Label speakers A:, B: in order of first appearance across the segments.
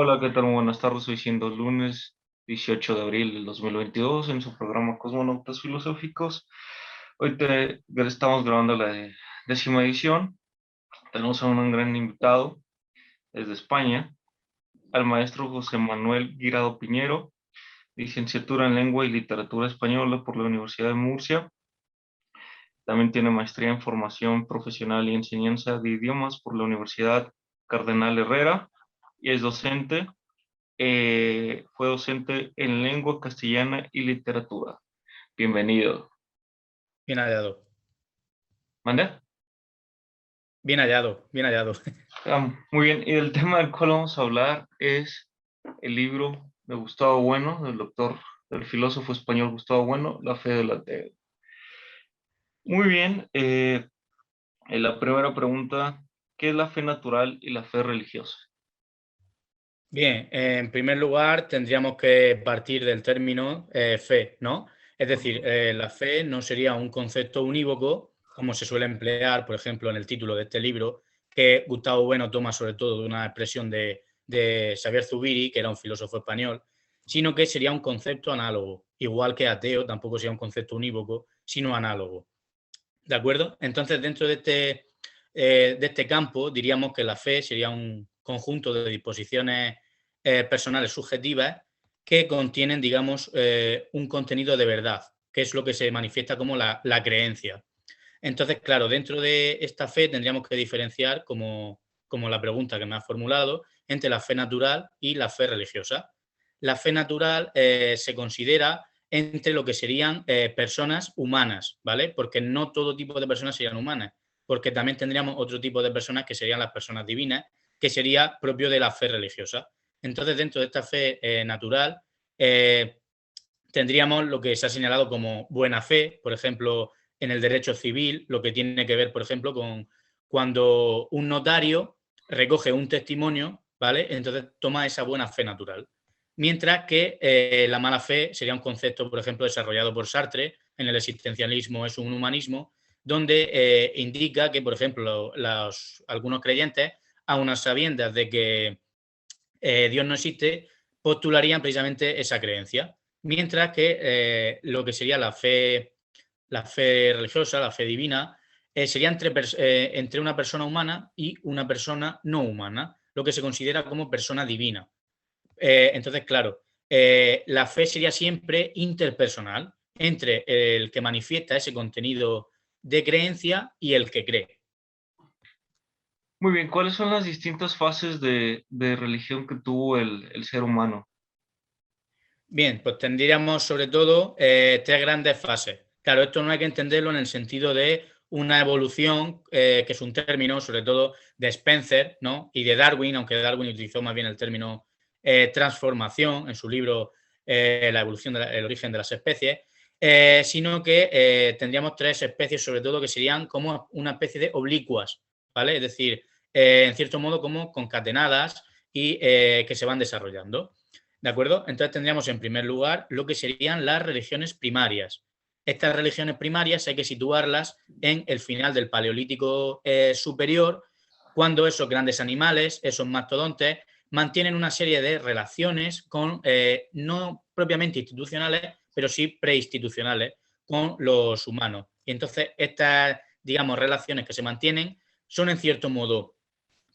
A: Hola, ¿qué tal? Muy buenas tardes. Hoy siendo lunes 18 de abril del 2022 en su programa Cosmonautas Filosóficos. Estamos grabando la 10ª edición. Tenemos a un gran invitado desde España, al maestro José Manuel Guirado Piñero, licenciatura en Lengua y Literatura Española por la Universidad de Murcia. También tiene maestría en Formación Profesional y Enseñanza de Idiomas por la Universidad Cardenal Herrera y es docente. Fue docente en lengua castellana y literatura. Bienvenido.
B: Bien hallado,
A: ¿Mande?
B: bien hallado, bien hallado.
A: Muy bien. Y el tema del cual vamos a hablar es el libro de Gustavo Bueno, del filósofo español Gustavo Bueno, La fe del ateo. Muy bien. En la primera pregunta, ¿qué es la fe natural y la fe religiosa?
B: Bien, en primer lugar tendríamos que partir del término fe, ¿no? Es decir, la fe no sería un concepto unívoco, como se suele emplear, por ejemplo, en el título de este libro, que Gustavo Bueno toma sobre todo de una expresión de Xavier Zubiri, que era un filósofo español, sino que sería un concepto análogo, igual que ateo tampoco sería un concepto unívoco, sino análogo. ¿De acuerdo? Entonces, dentro de este campo, diríamos que la fe sería un conjunto de disposiciones personales subjetivas que contienen, digamos, un contenido de verdad, que es lo que se manifiesta como la creencia. Entonces, claro, dentro de esta fe tendríamos que diferenciar, como la pregunta que me has formulado, entre la fe natural y la fe religiosa. La fe natural se considera entre lo que serían personas humanas, ¿vale? Porque no todo tipo de personas serían humanas, porque también tendríamos otro tipo de personas que serían las personas divinas, que sería propio de la fe religiosa. Entonces, dentro de esta fe natural, eh, tendríamos lo que se ha señalado como buena fe, por ejemplo, en el derecho civil, lo que tiene que ver, por ejemplo, con cuando un notario recoge un testimonio, ¿vale? Entonces toma esa buena fe natural. Mientras que la mala fe sería un concepto, por ejemplo, desarrollado por Sartre en el existencialismo es un humanismo, donde indica que, por ejemplo, algunos creyentes, aun a sabiendas de que Dios no existe, postularían precisamente esa creencia. Mientras que lo que sería la fe religiosa, la fe divina, sería entre una persona humana y una persona no humana, lo que se considera como persona divina. Entonces, claro, la fe sería siempre interpersonal entre el que manifiesta ese contenido de creencia y el que cree.
A: Muy bien, ¿cuáles son las distintas fases de religión que tuvo el ser humano?
B: Bien, pues tendríamos sobre todo tres grandes fases. Claro, esto no hay que entenderlo en el sentido de una evolución, que es un término sobre todo de Spencer, ¿no? Y de Darwin, aunque Darwin utilizó más bien el término transformación en su libro La evolución, el origen de las especies, sino que tendríamos tres especies sobre todo que serían como una especie de oblicuas, ¿vale? Es decir, en cierto modo como concatenadas y que se van desarrollando. ¿De acuerdo? Entonces tendríamos en primer lugar lo que serían las religiones primarias. Estas religiones primarias hay que situarlas en el final del Paleolítico superior, cuando esos grandes animales, esos mastodontes, mantienen una serie de relaciones con, no propiamente institucionales, pero sí preinstitucionales con los humanos. Y entonces estas, digamos, relaciones que se mantienen son en cierto modo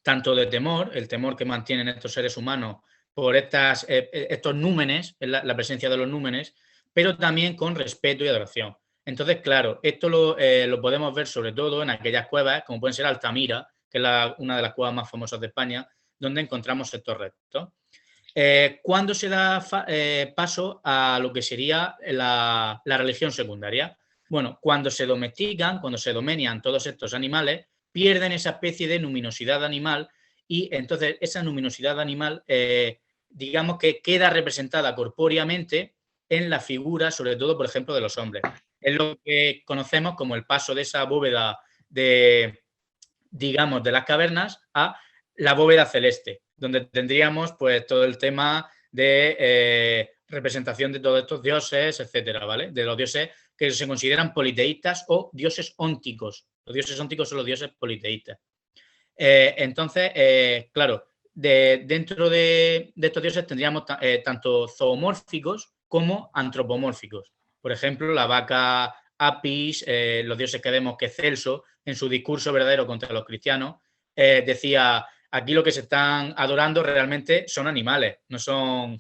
B: tanto de temor, el temor que mantienen estos seres humanos por estos númenes, la presencia de los númenes, pero también con respeto y adoración. Entonces, claro, esto lo podemos ver sobre todo en aquellas cuevas, como pueden ser Altamira, que es una de las cuevas más famosas de España, donde encontramos estos restos. ¿Cuándo se da paso a lo que sería la religión secundaria? Bueno, cuando se domestican, cuando se domenian todos estos animales, pierden esa especie de luminosidad animal y entonces esa luminosidad animal, digamos que queda representada corpóreamente en la figura, sobre todo, por ejemplo, de los hombres. Es lo que conocemos como el paso de esa bóveda de, digamos, de las cavernas a la bóveda celeste, donde tendríamos pues todo el tema de representación de todos estos dioses, etcétera, ¿vale? De los dioses que se consideran politeístas o dioses ónticos. Los dioses ónticos son los dioses politeístas. Entonces, claro, dentro de estos dioses tendríamos tanto zoomórficos como antropomórficos. Por ejemplo, la vaca Apis, los dioses que vemos que Celso, en su discurso verdadero contra los cristianos, decía, aquí lo que se están adorando realmente son animales, no son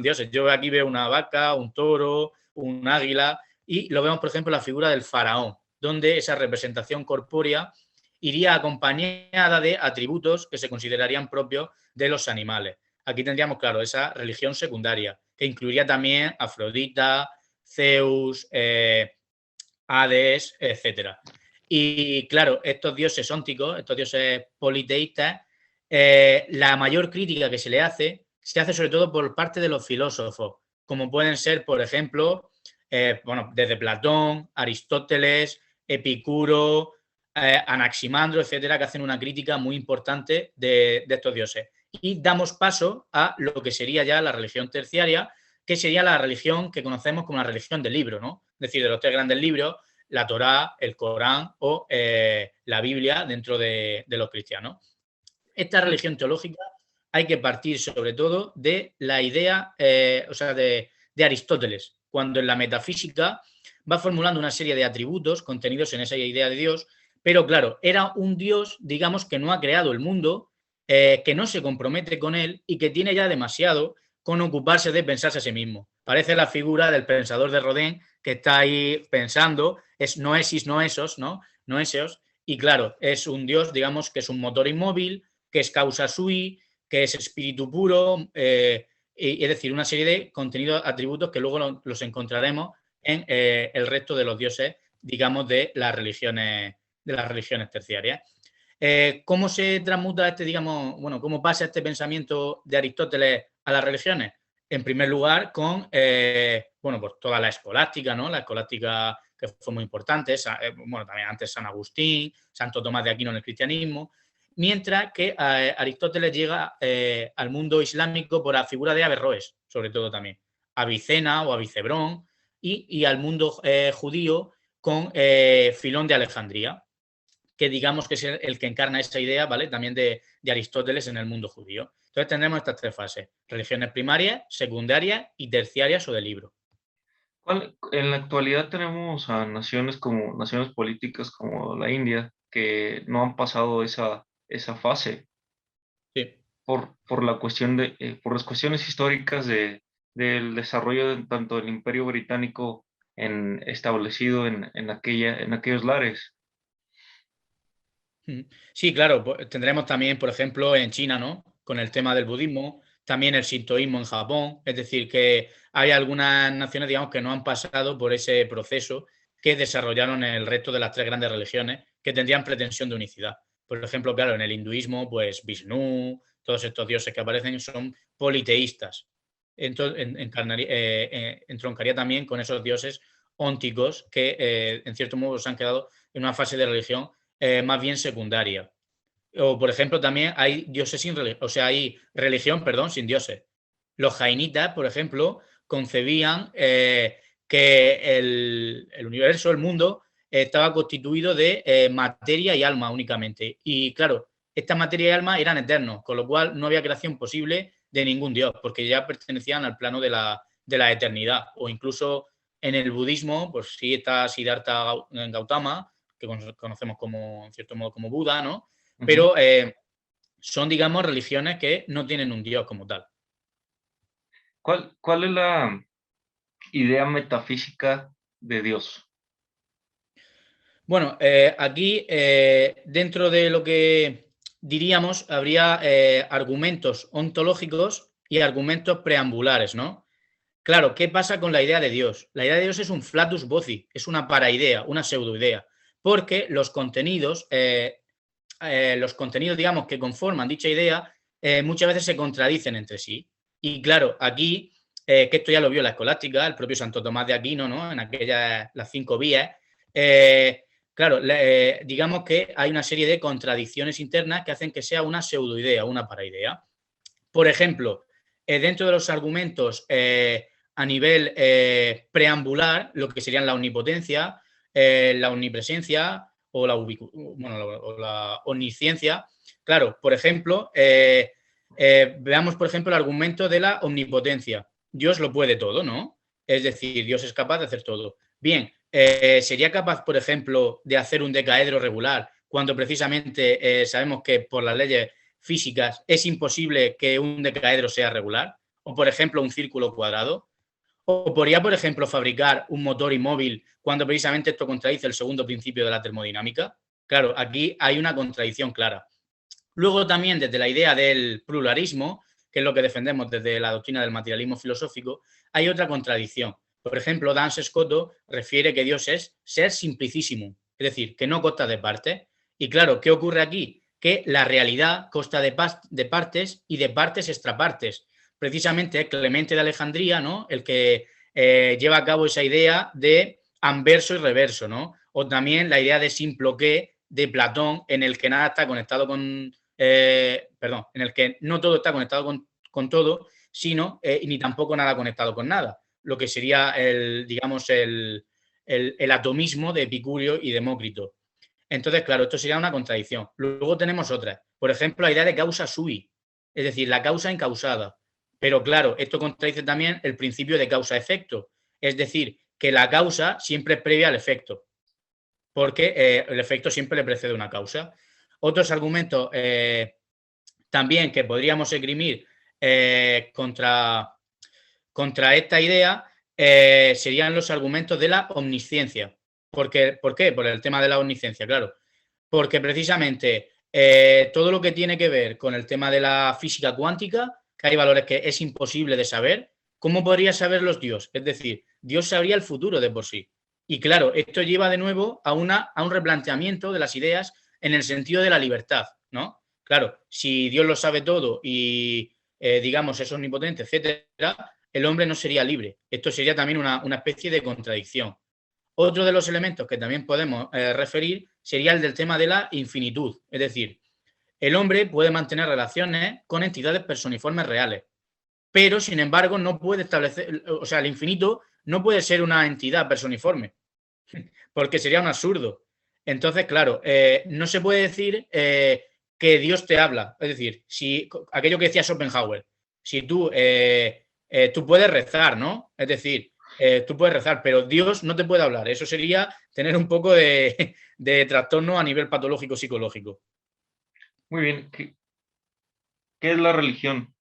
B: dioses. Yo aquí veo una vaca, un toro, un águila, y lo vemos, por ejemplo, en la figura del faraón, donde esa representación corpórea iría acompañada de atributos que se considerarían propios de los animales. Aquí tendríamos, claro, esa religión secundaria, que incluiría también Afrodita, Zeus, Hades, etc. Y claro, estos dioses ónticos, estos dioses politeístas, la mayor crítica que se hace sobre todo por parte de los filósofos, como pueden ser, por ejemplo, desde Platón, Aristóteles, Epicuro, Anaximandro, etcétera, que hacen una crítica muy importante de estos dioses. Y damos paso a lo que sería ya la religión terciaria, que sería la religión que conocemos como la religión del libro, ¿no? Es decir, de los tres grandes libros, la Torá, el Corán o la Biblia dentro de los cristianos. Esta religión teológica hay que partir sobre todo de la idea, de Aristóteles, cuando en la metafísica va formulando una serie de atributos contenidos en esa idea de Dios, pero claro, era un Dios, digamos, que no ha creado el mundo, que no se compromete con él y que tiene ya demasiado con ocuparse de pensarse a sí mismo. Parece la figura del pensador de Rodin que está ahí pensando, es noesis, noesos, ¿no? Noeseos, y claro, es un Dios, digamos, que es un motor inmóvil, que es causa sui, que es espíritu puro, es decir, una serie de contenidos, atributos que luego los encontraremos en el resto de los dioses, digamos, de las religiones terciarias. ¿Cómo se transmuta cómo pasa este pensamiento de Aristóteles a las religiones? En primer lugar, con pues toda la escolástica, ¿no? La escolástica que fue muy importante, también antes San Agustín, Santo Tomás de Aquino en el cristianismo, mientras que Aristóteles llega al mundo islámico por la figura de Averroes, sobre todo también, Avicena o Avicebrón, y al mundo judío con Filón de Alejandría, que digamos que es el que encarna esa idea, ¿vale? También de Aristóteles en el mundo judío. Entonces tendremos estas tres fases: religiones primarias, secundarias y terciarias o de libro.
A: En la actualidad tenemos a naciones políticas como la India que no han pasado esa fase
B: Sí.
A: por la cuestión por las cuestiones históricas del desarrollo tanto del Imperio Británico establecido en aquellos lares.
B: Sí, claro, tendremos también, por ejemplo, en China, ¿no? Con el tema del budismo, también el sintoísmo en Japón, es decir, que hay algunas naciones, digamos, que no han pasado por ese proceso que desarrollaron el resto de las tres grandes religiones que tendrían pretensión de unicidad. Por ejemplo, claro, en el hinduismo, pues Vishnu, todos estos dioses que aparecen son politeístas. Entonces, entroncaría también con esos dioses ónticos que, en cierto modo, se han quedado en una fase de religión más bien secundaria. O, por ejemplo, también hay dioses sin religión, hay religión, perdón, sin dioses. Los jainitas, por ejemplo, concebían que el universo, el mundo, estaba constituido de materia y alma únicamente. Y claro, esta materia y alma eran eternos, con lo cual no había creación posible de ningún dios, porque ya pertenecían al plano de la eternidad. O incluso en el budismo, pues sí está Siddhartha Gautama, que conocemos como, en cierto modo, como Buda, ¿no? Pero son, digamos, religiones que no tienen un dios como tal.
A: ¿Cuál es la idea metafísica de Dios?
B: Bueno, aquí, dentro de lo que diríamos, habría argumentos ontológicos y argumentos preambulares, ¿no? Claro, ¿qué pasa con la idea de Dios? La idea de Dios es un flatus voci, es una paraidea, una pseudoidea, porque los contenidos, digamos, que conforman dicha idea, muchas veces se contradicen entre sí. Y claro, aquí, que esto ya lo vio la escolástica, el propio Santo Tomás de Aquino, ¿no? En aquellas, las 5 vías, claro, digamos que hay una serie de contradicciones internas que hacen que sea una pseudoidea, una paraidea. Por ejemplo, dentro de los argumentos a nivel preambular, lo que serían la omnipotencia, la omnipresencia o la, o la omnisciencia. Claro, por ejemplo, veamos, por ejemplo, el argumento de la omnipotencia. Dios lo puede todo, ¿no? Es decir, Dios es capaz de hacer todo. Bien, ¿sería capaz, por ejemplo, de hacer un decaedro regular cuando precisamente sabemos que por las leyes físicas es imposible que un decaedro sea regular? O, por ejemplo, un círculo cuadrado. ¿O podría, por ejemplo, fabricar un motor inmóvil cuando precisamente esto contradice el segundo principio de la termodinámica? Claro, aquí hay una contradicción clara. Luego también desde la idea del pluralismo, que es lo que defendemos desde la doctrina del materialismo filosófico, hay otra contradicción. Por ejemplo, Duns Scoto refiere que Dios es ser simplicísimo, es decir, que no consta de partes. Y claro, ¿qué ocurre aquí? Que la realidad consta de partes y de partes extrapartes. Precisamente es Clemente de Alejandría, ¿no?, el que lleva a cabo esa idea de anverso y reverso, ¿no? O también la idea de simploqué de Platón, en el que nada está conectado con, en el que no todo está conectado con todo, sino ni tampoco nada conectado con nada, lo que sería digamos, el atomismo de Epicurio y Demócrito. Entonces, claro, esto sería una contradicción. Luego tenemos otra, por ejemplo, la idea de causa sui, es decir, la causa incausada. Pero claro, esto contradice también el principio de causa-efecto, es decir, que la causa siempre es previa al efecto, porque el efecto siempre le precede una causa. Otros argumentos también que podríamos esgrimir contra esta idea serían los argumentos de la omnisciencia. ¿Por qué? Por el tema de la omnisciencia, claro. Porque precisamente todo lo que tiene que ver con el tema de la física cuántica, que hay valores que es imposible de saber, ¿cómo podría saberlos Dios? Es decir, Dios sabría el futuro de por sí. Y claro, esto lleva de nuevo a un replanteamiento de las ideas en el sentido de la libertad, ¿no? Claro, si Dios lo sabe todo y, digamos, es omnipotente, etcétera, el hombre no sería libre. Esto sería también una especie de contradicción. Otro de los elementos que también podemos referir sería el del tema de la infinitud. Es decir, el hombre puede mantener relaciones con entidades personiformes reales, pero sin embargo no puede establecer, o sea, el infinito no puede ser una entidad personiforme, porque sería un absurdo. Entonces, claro, no se puede decir que Dios te habla. Es decir, si aquello que decía Schopenhauer, si tú puedes rezar, ¿no? Es decir, tú puedes rezar, pero Dios no te puede hablar. Eso sería tener un poco de trastorno a nivel patológico psicológico.
A: Muy bien. ¿Qué es la religión?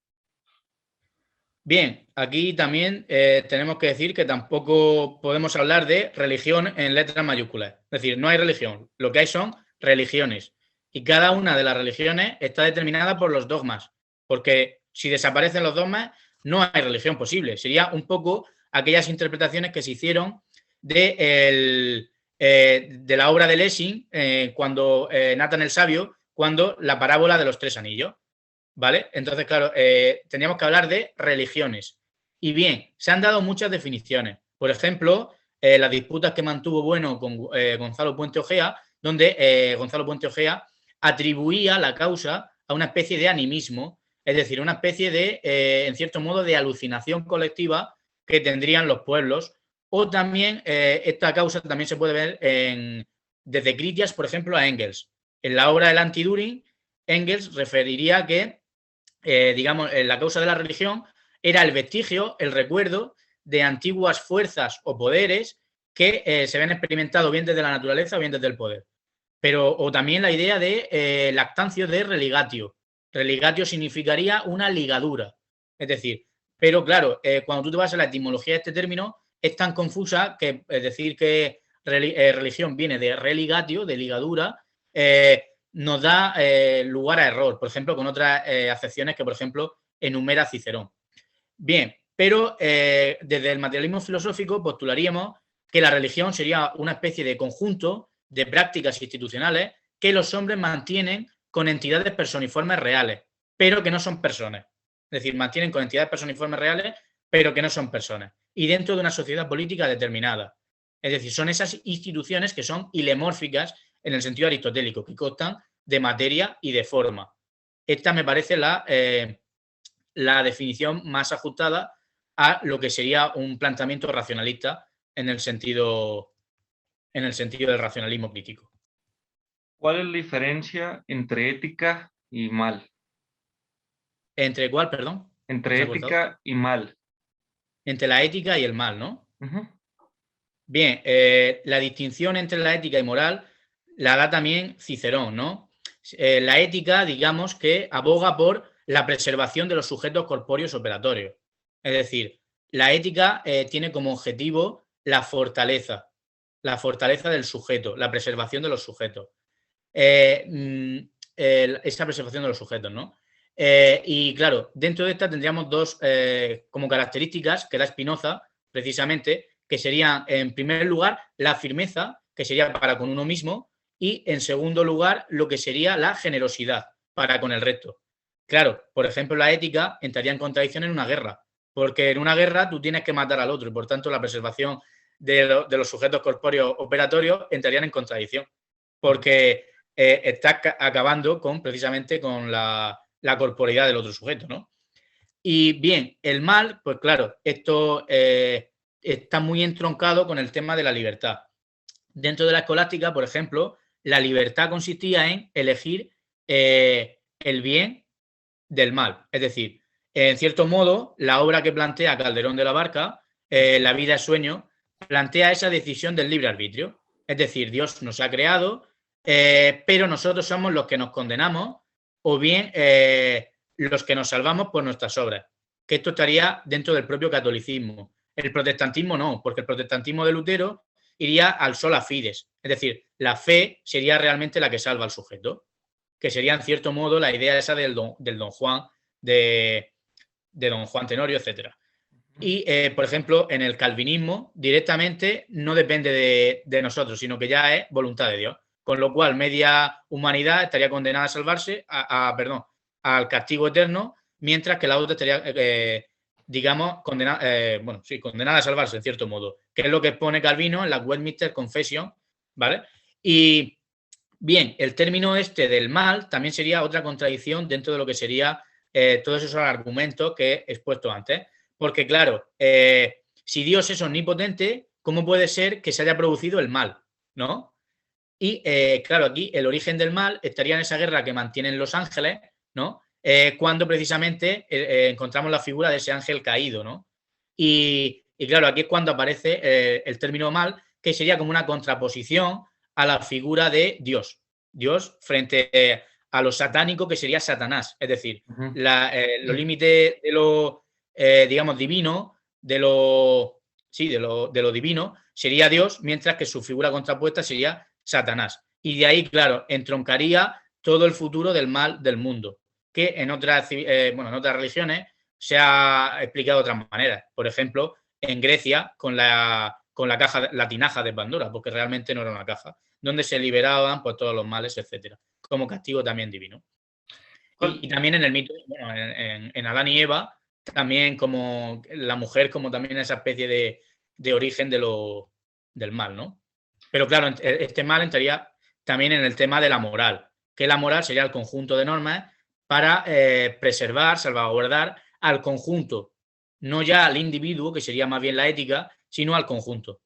B: Bien, aquí también tenemos que decir que tampoco podemos hablar de religión en letras mayúsculas. Es decir, no hay religión. Lo que hay son religiones. Y cada una de las religiones está determinada por los dogmas. Porque si desaparecen los dogmas, no hay religión posible. Sería un poco aquellas interpretaciones que se hicieron de la obra de Lessing, cuando Nathan el Sabio, cuando la parábola de los tres anillos. ¿Vale? Entonces, claro, tendríamos que hablar de religiones. Y bien, se han dado muchas definiciones. Por ejemplo, las disputas que mantuvo Bueno con Gonzalo Puente Ojea, donde Gonzalo Puente Ojea atribuía la causa a una especie de animismo, es decir, una especie de, en cierto modo, de alucinación colectiva que tendrían los pueblos. O también esta causa también se puede ver desde Critias, por ejemplo, a Engels. En la obra del Anti-Düring, Engels referiría que digamos, la causa de la religión era el vestigio, el recuerdo de antiguas fuerzas o poderes que se habían experimentado bien desde la naturaleza o bien desde el poder. Pero, o también la idea de lactancio de religatio. Religatio significaría una ligadura. Es decir, pero claro, cuando tú te vas a la etimología de este término, es tan confusa que decir que religión viene de religatio, de ligadura, nos da lugar a error, por ejemplo, con otras acepciones que, por ejemplo, enumera Cicerón. Bien, pero desde el materialismo filosófico postularíamos que la religión sería una especie de conjunto de prácticas institucionales que los hombres mantienen con entidades personiformes reales, pero que no son personas. Es decir, mantienen con entidades personiformes reales, pero que no son personas. Y dentro de una sociedad política determinada. Es decir, son esas instituciones que son ilemórficas en el sentido aristotélico, que constan de materia y de forma. Esta me parece la definición más ajustada a lo que sería un planteamiento racionalista en el sentido del racionalismo crítico.
A: ¿Cuál es la diferencia entre ética y mal?
B: ¿Entre cuál, perdón? ¿Que
A: Entre
B: se ha cortado?
A: ética y mal.
B: Entre la ética y el mal, ¿no?
A: Ujú.
B: Bien, la distinción entre la ética y moral la da también Cicerón, ¿no? La ética, digamos, que aboga por la preservación de los sujetos corpóreos operatorios. Es decir, la ética tiene como objetivo la fortaleza del sujeto, la preservación de los sujetos. Esa preservación de los sujetos, ¿no? Y claro, dentro de esta tendríamos dos como características que da Spinoza, precisamente, que serían, en primer lugar, la firmeza, que sería para con uno mismo, y en segundo lugar, lo que sería la generosidad para con el resto. Claro, por ejemplo, la ética entraría en contradicción en una guerra, porque en una guerra tú tienes que matar al otro y por tanto la preservación de los sujetos corpóreos operatorios entrarían en contradicción, porque está acabando con precisamente con la corporeidad del otro sujeto, ¿no? Y bien, el mal, pues claro, esto está muy entroncado con el tema de la libertad. Dentro de la escolástica, por ejemplo, la libertad consistía en elegir el bien del mal. Es decir, en cierto modo, la obra que plantea Calderón de la Barca, La vida es sueño, plantea esa decisión del libre arbitrio. Es decir, Dios nos ha creado, pero nosotros somos los que nos condenamos o bien los que nos salvamos por nuestras obras. Que esto estaría dentro del propio catolicismo. El protestantismo no, porque el protestantismo de Lutero iría al sola fides. Es decir, la fe sería realmente la que salva al sujeto, que sería en cierto modo la idea esa del Don Juan, de Don Juan Tenorio, etcétera. Y, por ejemplo, en el calvinismo directamente no depende de nosotros, sino que ya es voluntad de Dios. Con lo cual, media humanidad estaría condenada a salvarse, perdón, al castigo eterno, mientras que la otra estaría, digamos, condenada a salvarse, en cierto modo, que es lo que pone Calvino en la Westminster Confession, ¿vale? Y bien, el término este del mal también sería otra contradicción dentro de lo que sería todos esos argumentos que he expuesto antes. Porque, claro, si Dios es omnipotente, ¿cómo puede ser que se haya producido el mal? ¿No? Y, claro, aquí el origen del mal estaría en esa guerra que mantienen los ángeles, ¿no? Cuando precisamente encontramos la figura de ese ángel caído, ¿no? Y claro, aquí es cuando aparece el término mal, que sería como una contraposición a la figura de Dios. Dios frente a lo satánico que sería Satanás. Es decir,
A: Ujú.
B: los límites de lo, digamos, divino, de lo divino, sería Dios, mientras que su figura contrapuesta sería Satanás. Y de ahí, claro, entroncaría todo el futuro del mal del mundo, que en otras religiones se ha explicado de otras maneras. Por ejemplo, en Grecia, con la tinaja de Pandora, porque realmente no era una caja, donde se liberaban pues, todos los males, etcétera, como castigo también divino.
A: ¿Cuál-
B: Y también en el mito, bueno, en Adán y Eva, también como la mujer, como también esa especie de origen del mal, ¿no? Pero claro, este mal entraría también en el tema de la moral, que la moral sería el conjunto de normas para preservar, salvaguardar al conjunto, no ya al individuo, que sería más bien la ética, sino al conjunto.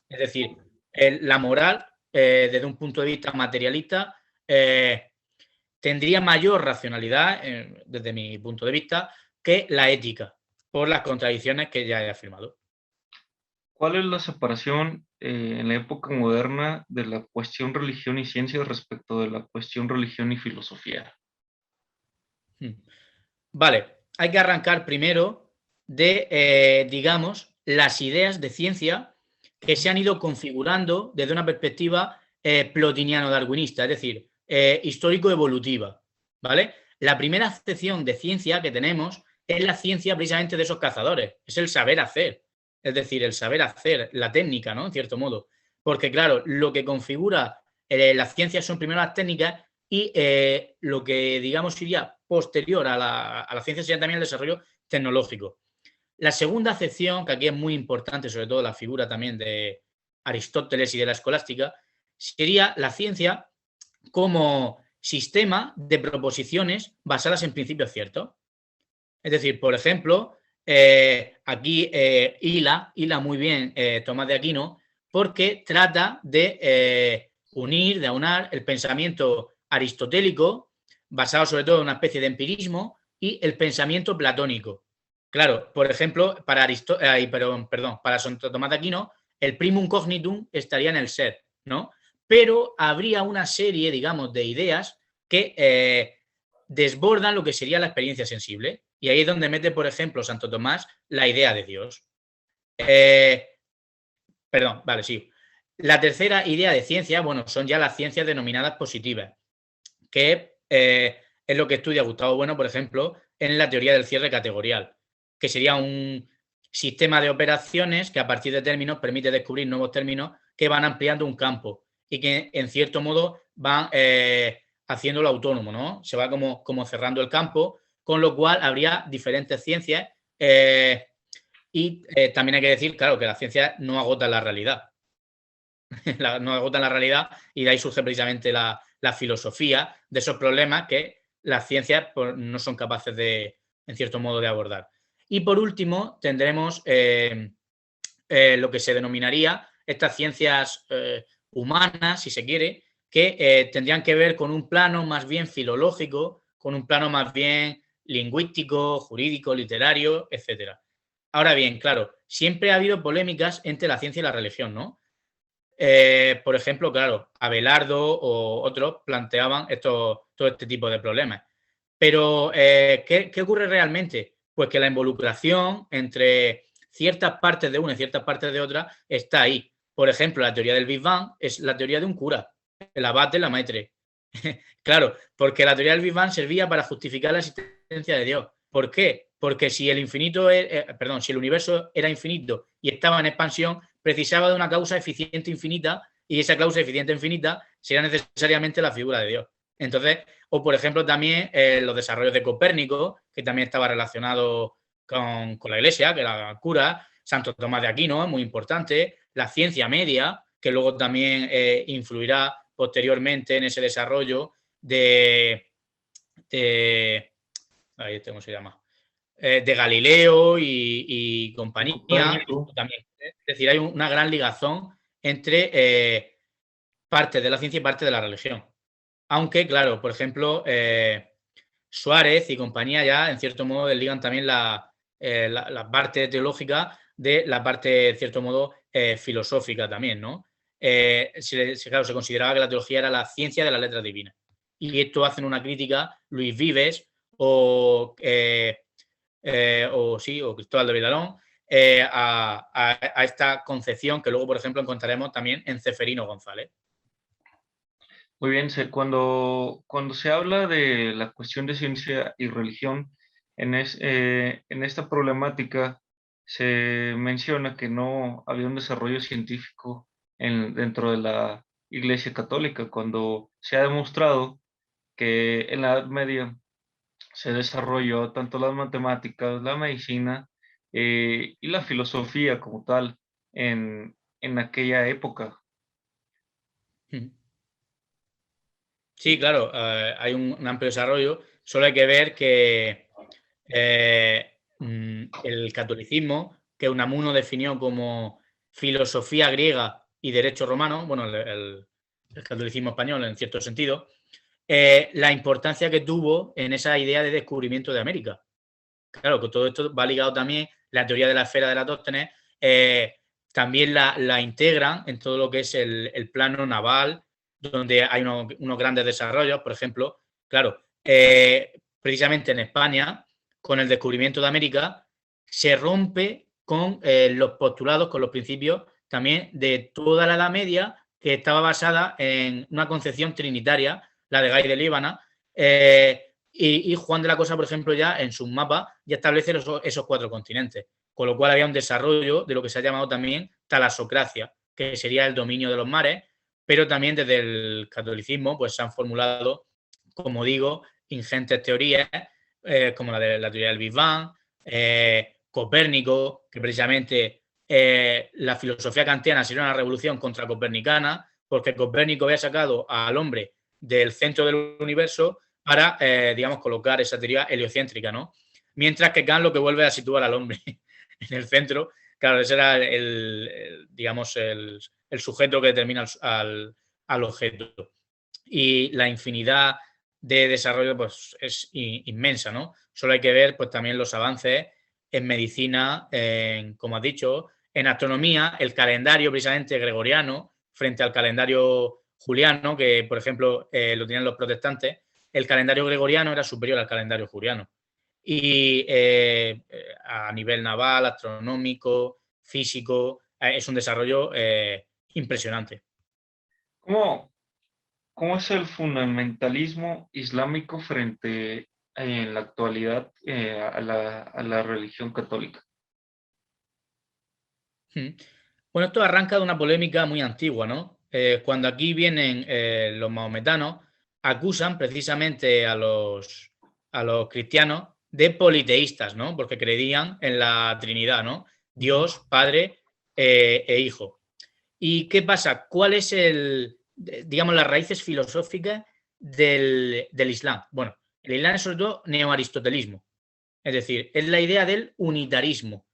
B: Es decir, la moral, desde un punto de vista materialista, tendría mayor racionalidad, desde mi punto de vista, que la ética, por las contradicciones que ya he afirmado.
A: ¿Cuál es la separación en la época moderna de la cuestión religión y ciencia respecto de la cuestión religión y filosofía?
B: Hmm. Vale, hay que arrancar primero de, digamos, las ideas de ciencia que se han ido configurando desde una perspectiva plotiniano-darwinista, es decir, histórico-evolutiva, ¿vale? La primera acepción de ciencia que tenemos es la ciencia precisamente de esos cazadores, es el saber hacer, es decir, el saber hacer, la técnica, ¿no? En cierto modo. Porque, claro, lo que configura las ciencias son primero las técnicas y lo que, digamos, iría posterior a la ciencia sería también el desarrollo tecnológico. La segunda acepción, que aquí es muy importante, sobre todo la figura también de Aristóteles y de la escolástica, sería la ciencia como sistema de proposiciones basadas en principios ciertos. Es decir, por ejemplo, aquí hila muy bien Tomás de Aquino, porque trata de unir, de aunar el pensamiento aristotélico, basado sobre todo en una especie de empirismo, y el pensamiento platónico. Claro, por ejemplo, para Santo Tomás de Aquino, el primum cognitum estaría en el ser, ¿no? Pero habría una serie, digamos, de ideas que desbordan lo que sería la experiencia sensible. Y ahí es donde mete, por ejemplo, Santo Tomás la idea de Dios. Perdón, vale, sí. La tercera idea de ciencia, bueno, son ya las ciencias denominadas positivas, que es lo que estudia Gustavo Bueno, por ejemplo, en la teoría del cierre categorial, que sería un sistema de operaciones que a partir de términos permite descubrir nuevos términos que van ampliando un campo y que en cierto modo van haciéndolo autónomo, ¿no? Se va como cerrando el campo, con lo cual habría diferentes ciencias y también hay que decir, claro, que las ciencias no agotan la realidad. No agotan la realidad y de ahí surge precisamente la filosofía de esos problemas que las ciencias pues, no son capaces de, en cierto modo, de abordar. Y por último, tendremos lo que se denominaría estas ciencias humanas, si se quiere, que tendrían que ver con un plano más bien filológico, con un plano más bien lingüístico, jurídico, literario, etcétera. Ahora bien, claro, siempre ha habido polémicas entre la ciencia y la religión, ¿no? Por ejemplo, claro, Abelardo o otros planteaban todo este tipo de problemas. Pero, ¿qué ocurre realmente? Pues que la involucración entre ciertas partes de una y ciertas partes de otra está ahí. Por ejemplo, la teoría del Big Bang es la teoría de un cura, el abate la maître. Claro, porque la teoría del Big Bang servía para justificar la existencia de Dios. ¿Por qué? Porque si el si el universo era infinito y estaba en expansión, precisaba de una causa eficiente infinita y esa causa eficiente infinita sería necesariamente la figura de Dios. Entonces, o por ejemplo también los desarrollos de Copérnico, que también estaba relacionado con la Iglesia, que era cura, Santo Tomás de Aquino, muy importante, la ciencia media, que luego también influirá posteriormente en ese desarrollo de ¿cómo se llama? De Galileo y compañía. También. Es decir, hay una gran ligazón entre parte de la ciencia y parte de la religión. Aunque, claro, por ejemplo, Suárez y compañía ya, en cierto modo, desligan también la parte teológica de la parte, en cierto modo, filosófica también, ¿no? Claro, se consideraba que la teología era la ciencia de las letras divinas. Y esto hacen una crítica Luis Vives o Cristóbal de Vilalón a esta concepción que luego, por ejemplo, encontraremos también en Ceferino González.
A: Muy bien, cuando se habla de la cuestión de ciencia y religión, en esta problemática se menciona que no había un desarrollo científico dentro de la Iglesia Católica, cuando se ha demostrado que en la Edad Media se desarrolló tanto las matemáticas, la medicina y la filosofía como tal en aquella época.
B: Sí, claro, hay un amplio desarrollo. Solo hay que ver que el catolicismo, que Unamuno definió como filosofía griega y derecho romano, bueno, el catolicismo español en cierto sentido, la importancia que tuvo en esa idea de descubrimiento de América. Claro, que todo esto va ligado también, la teoría de la esfera de Eratóstenes, también la integran en todo lo que es el plano naval, donde hay unos grandes desarrollos, por ejemplo, claro, precisamente en España, con el descubrimiento de América, se rompe con los postulados, con los principios también de toda la Edad Media, que estaba basada en una concepción trinitaria, la de Gay de Líbana, y Juan de la Cosa, por ejemplo, ya en sus mapas ya establece esos 4 continentes, con lo cual había un desarrollo de lo que se ha llamado también talasocracia, que sería el dominio de los mares, pero también desde el catolicismo pues se han formulado, como digo, ingentes teorías, como la de la teoría del Big Bang, Copérnico, que precisamente la filosofía kantiana sería una revolución contra copernicana, porque Copérnico había sacado al hombre del centro del universo para, digamos, colocar esa teoría heliocéntrica, ¿no? Mientras que Kant lo que vuelve a situar al hombre en el centro, claro, ese era digamos, el sujeto que determina al objeto. Y la infinidad de desarrollo pues, es inmensa, ¿no? Solo hay que ver pues, también los avances en medicina, como has dicho, en astronomía, el calendario precisamente gregoriano frente al calendario juliano, que por ejemplo lo tenían los protestantes, el calendario gregoriano era superior al calendario juliano. Y a nivel naval, astronómico, físico, es un desarrollo impresionante.
A: ¿Cómo, cómo es el fundamentalismo islámico frente en la actualidad a la religión católica?
B: Bueno, esto arranca de una polémica muy antigua, ¿no? Cuando aquí vienen los mahometanos, acusan precisamente a los cristianos de politeístas, ¿no? Porque creían en la Trinidad, ¿no? Dios, Padre e Hijo. ¿Y qué pasa? ¿Cuál es digamos, las raíces filosóficas del Islam? Bueno, el Islam es sobre todo neoaristotelismo, es decir, es la idea del unitarismo.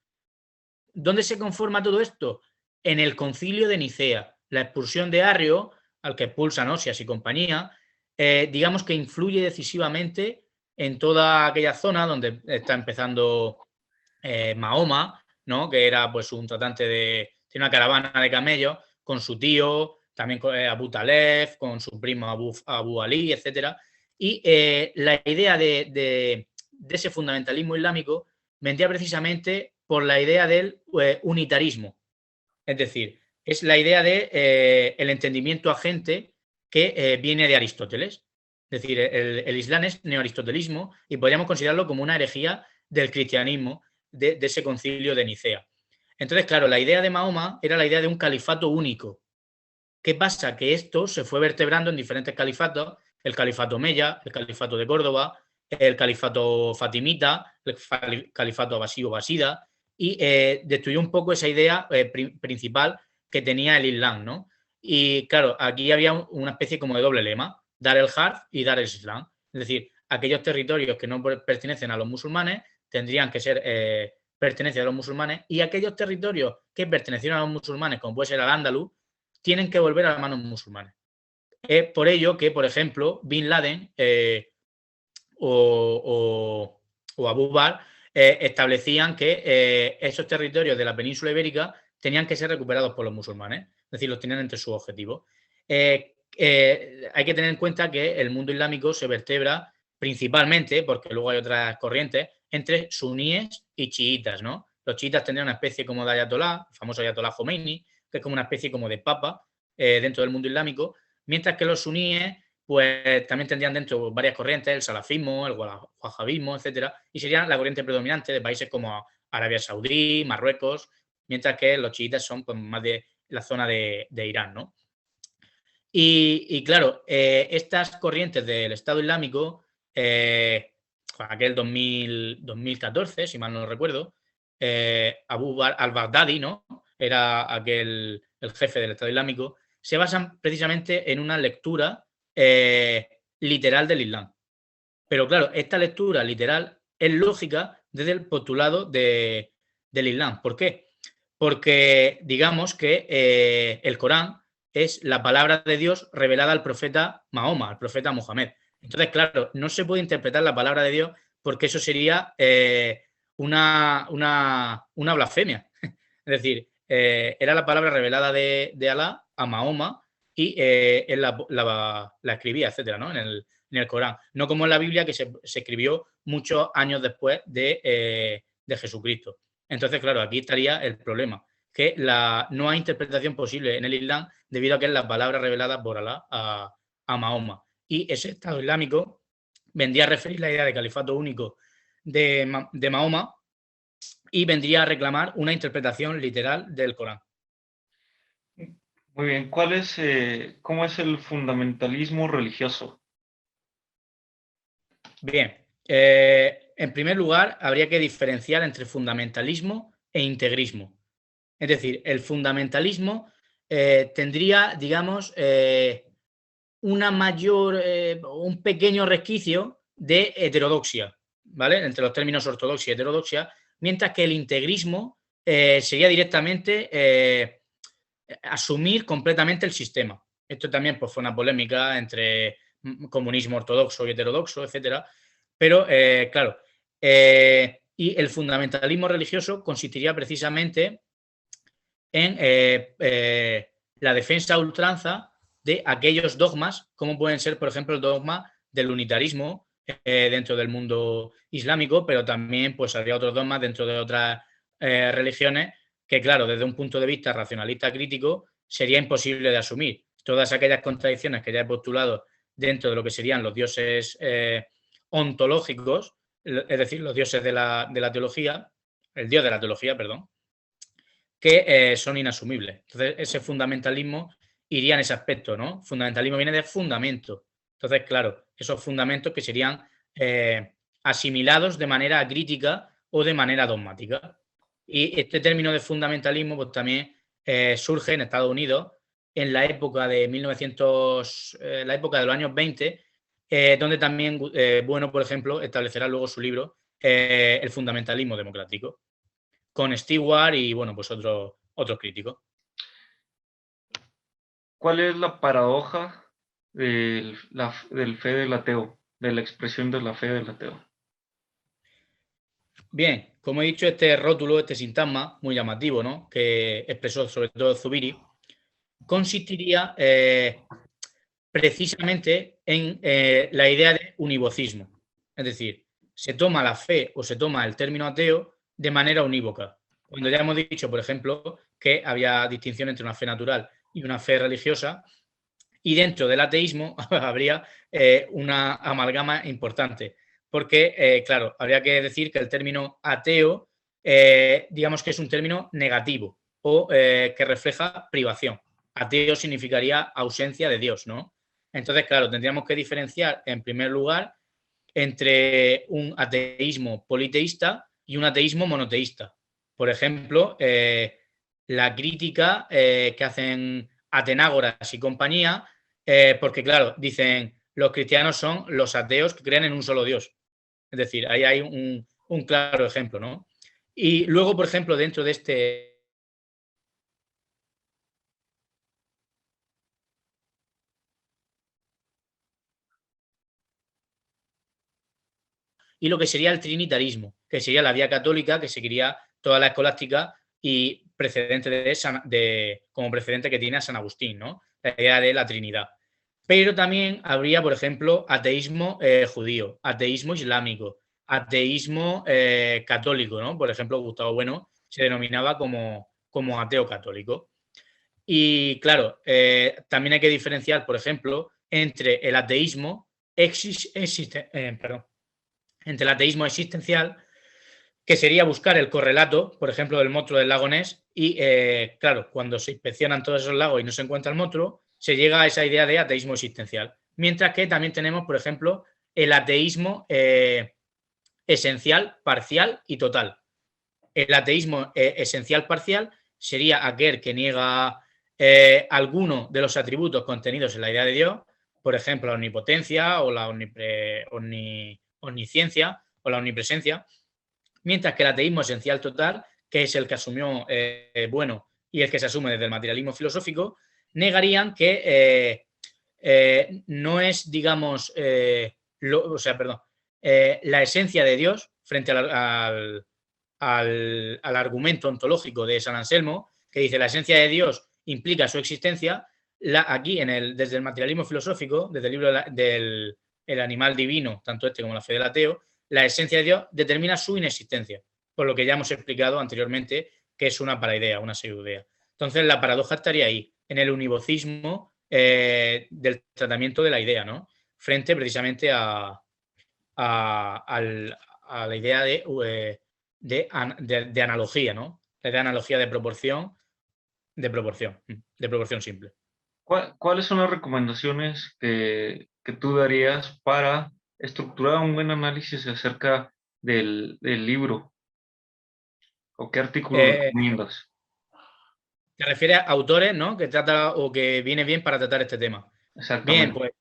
B: ¿Dónde se conforma todo esto? En el concilio de Nicea, la expulsión de Arrio, al que expulsan Osias y compañía, digamos que influye decisivamente en toda aquella zona donde está empezando Mahoma, ¿no? Que era pues un tratante de una caravana de camellos con su tío, también con Abu Taleb, con su primo Abu Ali, etc. Y la idea de ese fundamentalismo islámico vendría precisamente por la idea del unitarismo. Es decir, es la idea de el entendimiento agente que viene de Aristóteles. Es decir, el Islam es neoaristotelismo y podríamos considerarlo como una herejía del cristianismo de ese concilio de Nicea. Entonces, claro, la idea de Mahoma era la idea de un califato único. ¿Qué pasa? Que esto se fue vertebrando en diferentes califatos, el califato Omeya, el califato de Córdoba, el califato fatimita, el califato abasío-basida, y destruyó un poco esa idea principal que tenía el Islam, ¿no? Y claro, aquí había una especie como de doble lema, Dar el Harf y Dar el Islam. Es decir, aquellos territorios que no pertenecen a los musulmanes tendrían que ser pertenecen a los musulmanes, y aquellos territorios que pertenecieron a los musulmanes, como puede ser Al-Ándalus, tienen que volver a las manos musulmanes. Es por ello que, por ejemplo, Bin Laden o Abu Bakr establecían que esos territorios de la península ibérica tenían que ser recuperados por los musulmanes, es decir, los tenían entre sus objetivos. Hay que tener en cuenta que el mundo islámico se vertebra principalmente, porque luego hay otras corrientes, entre suníes y chiitas, ¿no? Los chiitas tendrían una especie como de ayatolá, el famoso ayatolá Khomeini, que es como una especie como de papa dentro del mundo islámico, mientras que los suníes pues también tendrían dentro varias corrientes, el salafismo, el wahabismo, etcétera, y serían la corriente predominante de países como Arabia Saudí, Marruecos, mientras que los chiitas son pues, más de la zona de Irán, ¿no? Y claro, estas corrientes del Estado Islámico, aquel 2014, si mal no recuerdo, Abu al-Baghdadi, ¿no? Era el jefe del Estado Islámico, se basan precisamente en una lectura literal del Islam. Pero claro, esta lectura literal es lógica desde el postulado del Islam. ¿Por qué? Porque digamos que el Corán es la palabra de Dios revelada al profeta Mahoma, al profeta Mohammed. Entonces, claro, no se puede interpretar la palabra de Dios porque eso sería una blasfemia. Es decir, era la palabra revelada de Alá a Mahoma y él la escribía, etcétera, ¿no? En el Corán. No como en la Biblia, que se escribió muchos años después de Jesucristo. Entonces, claro, aquí estaría el problema, que no hay interpretación posible en el Islam debido a que es la palabra revelada por Alá a Mahoma. Y ese Estado Islámico vendría a referir la idea de califato único de Mahoma y vendría a reclamar una interpretación literal del Corán.
A: Muy bien, ¿cómo es el fundamentalismo religioso?
B: Bien, en primer lugar, habría que diferenciar entre fundamentalismo e integrismo. Es decir, el fundamentalismo tendría, digamos, un pequeño resquicio de heterodoxia, ¿vale? Entre los términos ortodoxia y heterodoxia, mientras que el integrismo sería directamente asumir completamente el sistema. Esto también pues, fue una polémica entre comunismo ortodoxo y heterodoxo, etcétera. Pero, claro, y el fundamentalismo religioso consistiría precisamente en la defensa a ultranza de aquellos dogmas, como pueden ser, por ejemplo, el dogma del unitarismo dentro del mundo islámico, pero también pues, habría otros dogmas dentro de otras religiones que, claro, desde un punto de vista racionalista crítico, sería imposible de asumir. Todas aquellas contradicciones que ya he postulado dentro de lo que serían los dioses ontológicos, es decir, los dioses de la teología, el dios de la teología, perdón, que son inasumibles. Entonces, ese fundamentalismo iría en ese aspecto, ¿no? Fundamentalismo viene de fundamento. Entonces, claro, esos fundamentos que serían asimilados de manera crítica o de manera dogmática. Y este término de fundamentalismo pues, también surge en Estados Unidos en la época de 1900, la época de los años 20, donde también, Bueno, por ejemplo, establecerá luego su libro El fundamentalismo democrático, con Stewart y, bueno, pues otros críticos.
A: ¿Cuál es la paradoja del fe del ateo, de la expresión de la fe del ateo?
B: Bien, como he dicho, este rótulo, este sintagma, muy llamativo, ¿no? Que expresó sobre todo Zubiri, consistiría precisamente en la idea de univocismo. Es decir, se toma la fe o se toma el término ateo de manera unívoca. Cuando ya hemos dicho, por ejemplo, que había distinción entre una fe natural y una fe religiosa, y dentro del ateísmo habría una amalgama importante, porque, claro, habría que decir que el término ateo, digamos que es un término negativo o que refleja privación. Ateo significaría ausencia de Dios, ¿no? Entonces, claro, tendríamos que diferenciar, en primer lugar, entre un ateísmo politeísta y un ateísmo monoteísta. Por ejemplo, la crítica que hacen Atenágoras y compañía, porque claro, dicen los cristianos son los ateos que creen en un solo Dios. Es decir, ahí hay un claro ejemplo, ¿no? Y luego, por ejemplo, dentro de este y lo que sería el trinitarismo, que sería la vía católica que seguiría toda la escolástica y precedente como precedente que tiene a San Agustín, ¿no? La idea de la Trinidad. Pero también habría, por ejemplo, ateísmo judío, ateísmo islámico, ateísmo católico, ¿no? Por ejemplo, Gustavo Bueno se denominaba como ateo católico. Y claro, también hay que diferenciar, por ejemplo, entre el ateísmo entre el ateísmo existencial, que sería buscar el correlato, por ejemplo, del monstruo del lago Ness, y claro, cuando se inspeccionan todos esos lagos y no se encuentra el monstruo, se llega a esa idea de ateísmo existencial. Mientras que también tenemos, por ejemplo, el ateísmo esencial, parcial y total. El ateísmo esencial parcial sería aquel que niega alguno de los atributos contenidos en la idea de Dios, por ejemplo, la omnipotencia o la omnisciencia o la omnipresencia, mientras que el ateísmo esencial total, que es el que asumió Bueno y el que se asume desde el materialismo filosófico, negarían que no es, digamos, la esencia de Dios frente al argumento ontológico de San Anselmo, que dice la esencia de Dios implica su existencia. Aquí, desde el materialismo filosófico, desde el libro del El animal divino, tanto este como la fe del ateo, la esencia de Dios determina su inexistencia, por lo que ya hemos explicado anteriormente que es una paraidea, una pseudodea. Entonces, la paradoja estaría ahí, en el univocismo del tratamiento de la idea, ¿no? Frente precisamente a la idea de analogía, ¿no? La idea de analogía de proporción simple.
A: ¿Cuáles son las recomendaciones que tú darías para estructurar un buen análisis acerca del libro? ¿O qué artículo recomiendas?
B: Te refieres a autores, ¿no? Que trata o que viene bien para tratar este tema. Bien,
A: Exactamente.
B: pues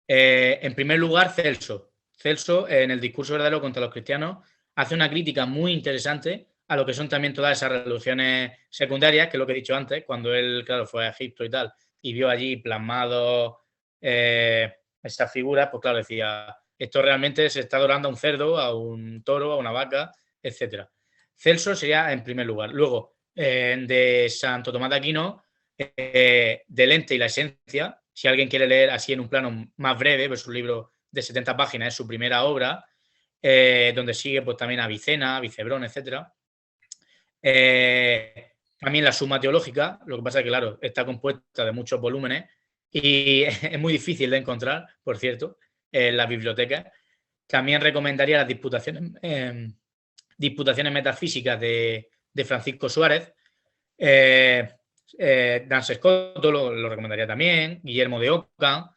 B: en primer lugar, Celso. Celso, en el discurso verdadero contra los cristianos, hace una crítica muy interesante a lo que son también todas esas religiones secundarias, que es lo que he dicho antes, cuando él, claro, fue a Egipto y tal, y vio allí plasmado esas figuras, pues claro, decía, esto realmente se está adorando a un cerdo, a un toro, a una vaca, etcétera. Celso sería en primer lugar. Luego, de Santo Tomás de Aquino, del ente y la esencia. Si alguien quiere leer así en un plano más breve, pues un libro de 70 páginas, es su primera obra, donde sigue pues, también a Avicena, Vicebrón, etcétera. También la Suma Teológica, lo que pasa es que, claro, está compuesta de muchos volúmenes y es muy difícil de encontrar, por cierto, en las bibliotecas. También recomendaría las disputaciones metafísicas de Francisco Suárez. Dan Scotto lo recomendaría también, Guillermo de Ockham,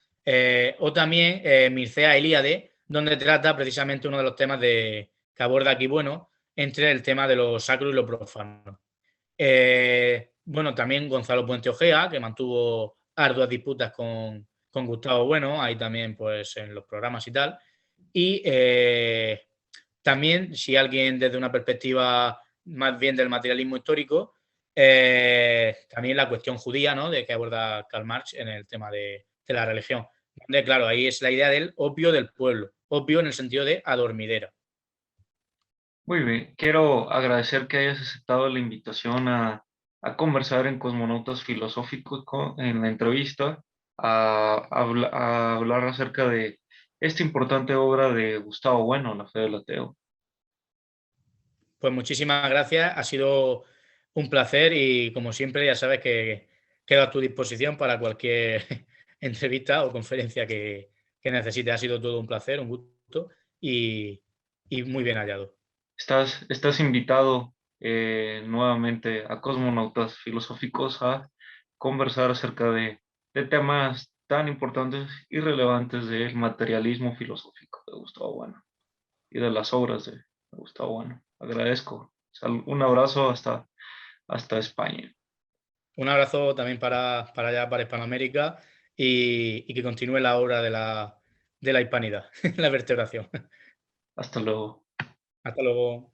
B: o también Mircea Eliade, donde trata precisamente uno de los temas que aborda aquí, bueno, entre el tema de lo sacro y lo profano. Bueno, también Gonzalo Puente Ojea, que mantuvo arduas disputas con Gustavo Bueno, ahí también pues en los programas y tal. Y también, si alguien desde una perspectiva más bien del materialismo histórico, también la cuestión judía, ¿no? De que aborda Karl Marx en el tema de la religión. Donde, claro, ahí es la idea del opio del pueblo, opio en el sentido de adormidera.
A: Muy bien, quiero agradecer que hayas aceptado la invitación a conversar en Cosmonautas Filosóficos en la entrevista, a hablar acerca de esta importante obra de Gustavo Bueno, La fe del ateo.
B: Pues muchísimas gracias, ha sido un placer y como siempre ya sabes que quedo a tu disposición para cualquier entrevista o conferencia que necesites. Ha sido todo un placer, un gusto y muy bien hallado.
A: Estás invitado nuevamente a Cosmonautas Filosóficos a conversar acerca de temas tan importantes y relevantes del materialismo filosófico de Gustavo Bueno y de las obras de Gustavo Bueno. Agradezco. Un abrazo hasta España.
B: Un abrazo también para allá, para Hispanoamérica y que continúe la obra de la hispanidad, la vertebración.
A: Hasta luego.
B: Hasta luego.